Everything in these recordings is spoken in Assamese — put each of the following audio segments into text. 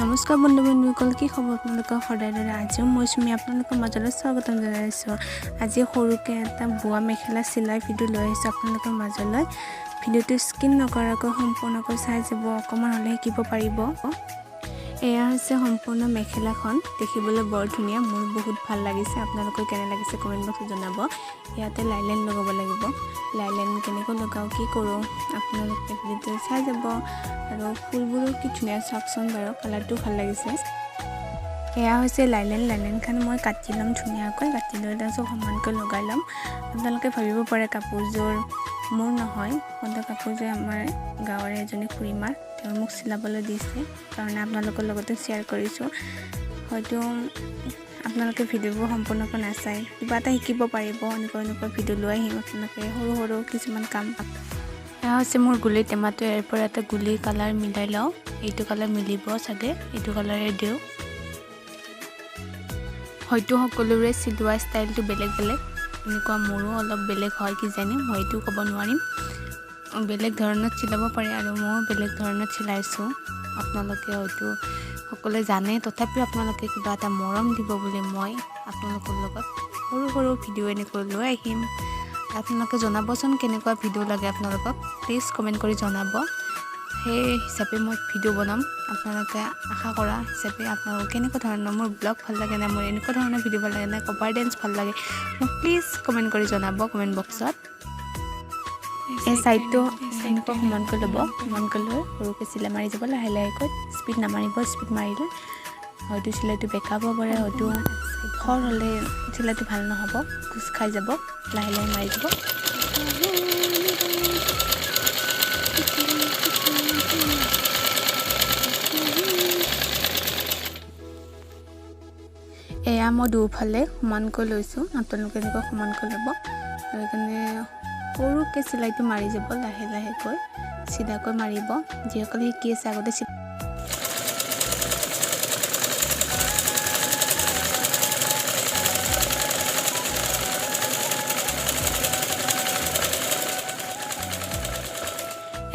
নমস্কাৰ বন্ধু-বান্ধৱীসকল, কি খবৰ আপোনালোকৰ? সদায় দৰে আজিও মই চুমি আপোনালোকৰ মাজলৈ স্বাগতম জনাইছোঁ। আজি সৰুকৈ এটা বোৱা মেখেলা চিলাই ভিডিঅ' লৈ আহিছোঁ আপোনালোকৰ মাজলৈ। ভিডিঅ'টো স্কিপ নকৰাকৈ সম্পূৰ্ণকৈ চাই যাব, অকণমান হ'লে শিকিব পাৰিব। এয়া হৈছে সম্পূৰ্ণ মেখেলাখন, দেখিবলৈ বৰ ধুনীয়া, মোৰ বহুত ভাল লাগিছে। আপোনালোকৰ কেনে লাগিছে কমেণ্ট বক্সত জনাব। ইয়াতে লাইলেন লগাব লাগিব। লাইলেন কেনেকৈ লগাওঁ, কি কৰোঁ আপোনালোকে ভিডিঅ'টো চাই যাব। আৰু ফুলবোৰো কি ধুনীয়া, চাওকচোন বাৰু, কালাৰটো ভাল লাগিছে। এয়া হৈছে লাইলেনখন মই কাটি ল'ম, ধুনীয়াকৈ কাটি লৈ তাৰপিছত সমানকৈ লগাই ল'ম। আপোনালোকে ভাবিব পাৰে কাপোৰযোৰ মোৰ নহয়, কিন্তু কাপোৰযোৰ আমাৰ গাঁৱৰে এজনী খুৰীমাৰ, তেওঁ মোক চিলাবলৈ দিছে কাৰণে আপোনালোকৰ লগতে শ্বেয়াৰ কৰিছোঁ। হয়তো আপোনালোকে ভিডিঅ'বোৰ সম্পূৰ্ণকৈ নাচায়, কিবা এটা শিকিব পাৰিব। এনেকুৱা ভিডিঅ' লৈ আহিম আপোনালোকে সৰু কিছুমান কাম। এয়া হৈছে মোৰ গুলি টেমাটো, ইয়াৰ পৰা এটা গুলি কালাৰ মিলাই লওঁ। এইটো কালাৰ মিলিব চাগে, এইটো কালাৰে দিওঁ। হয়তো সকলোৰে চিলোৱা ষ্টাইলটো বেলেগ বেলেগ, এনেকুৱা মোৰো অলপ বেলেগ হয় কিজানি, মই এইটো ক'ব নোৱাৰিম। বেলেগ ধৰণত চিলাব পাৰে আৰু ময়ো বেলেগ ধৰণত চিলাইছোঁ। আপোনালোকে হয়তো সকলোৱে জানে, তথাপিও আপোনালোকে কিবা এটা মৰম দিব বুলি মই আপোনালোকৰ লগত সৰু ভিডিঅ' এনেকৈ লৈ আহিম। আপোনালোকে জনাবচোন কেনেকুৱা ভিডিঅ' লাগে আপোনালোকক, প্লিজ কমেণ্ট কৰি জনাব। সেই হিচাপে মই ভিডিঅ' বনাম। আপোনালোকে আশা কৰা হিচাপে আপোনালোকে কেনেকুৱা ধৰণৰ মোৰ ব্লগ ভাল লাগে নে, মোৰ এনেকুৱা ধৰণৰ ভিডিঅ' ভাল লাগে নে, কভাৰ ডেন্স ভাল লাগে, মোক প্লিজ কমেণ্ট কৰি জনাব কমেণ্ট বক্সত। এই ছাইডটো এনেকুৱা সমানকৈ ল'ব, সমানকৈ লৈ সৰুকৈ চিলাই মাৰি যাব, লাহেকৈ স্পীড নামাৰিব। স্পীড মাৰিলে হয়তো চিলাইটো বেকাব পাৰে, হয়তো খৰ হ'লে চিলাইটো ভাল নহ'ব, খোজ খাই যাব। লাহে মাৰি যাব। এয়া মই দুফালে সমানকৈ লৈছোঁ, আপোনালোকে এনেকৈ সমানকৈ ল'ব। সেইকাৰণে সৰুকৈ চিলাইটো মাৰি যাব, লাহেকৈ চিধাকৈ মাৰিব। যিসকলে শিকি আছে আগতে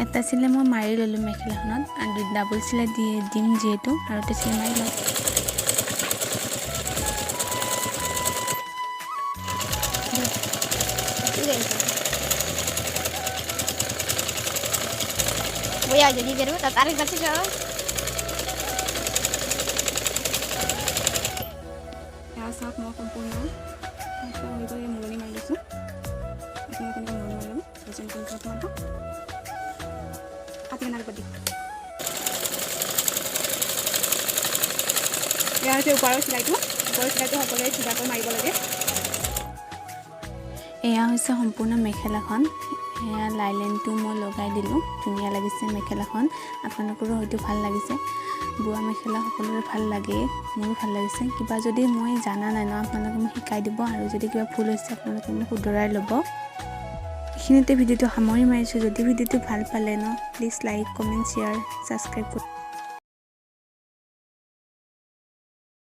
এটা চিলাই মই মাৰি ল'লোঁ মেখেলাখনত, আৰু ডাবল চিলাই দিম যিহেতু, আৰু এটা চিলাই মাৰি ল'ম। Voy a jadi biar tak tarik pasti kalau. Ya saat mau sempurna, saya itu yang mulai main dulu. Ini kan mulai main, macam tingkat mana? Hati kenal padi. Ya saya upaya silai itu সকলোৱে চিধাকৈ মাৰিব লাগে। এয়া হৈছে সম্পূৰ্ণ মেখেলাখন। এয়া লাইলেনটো মই লগাই দিলোঁ, ধুনীয়া লাগিছে মেখেলাখন। আপোনালোকৰো হয়তো ভাল লাগিছে। বোৱা মেখেলা সকলোৰে ভাল লাগে, মোৰো ভাল লাগিছে। কিবা যদি মই জানা নাই ন, আপোনালোকে মোক শিকাই দিব, আৰু যদি কিবা ভুল হৈছে আপোনালোকে মোক শুধৰাই ল'ব। এইখিনিতে ভিডিঅ'টো সামৰি মাৰিছোঁ। যদি ভিডিঅ'টো ভাল পালে ন, please like, comment, share, subscribe কৰি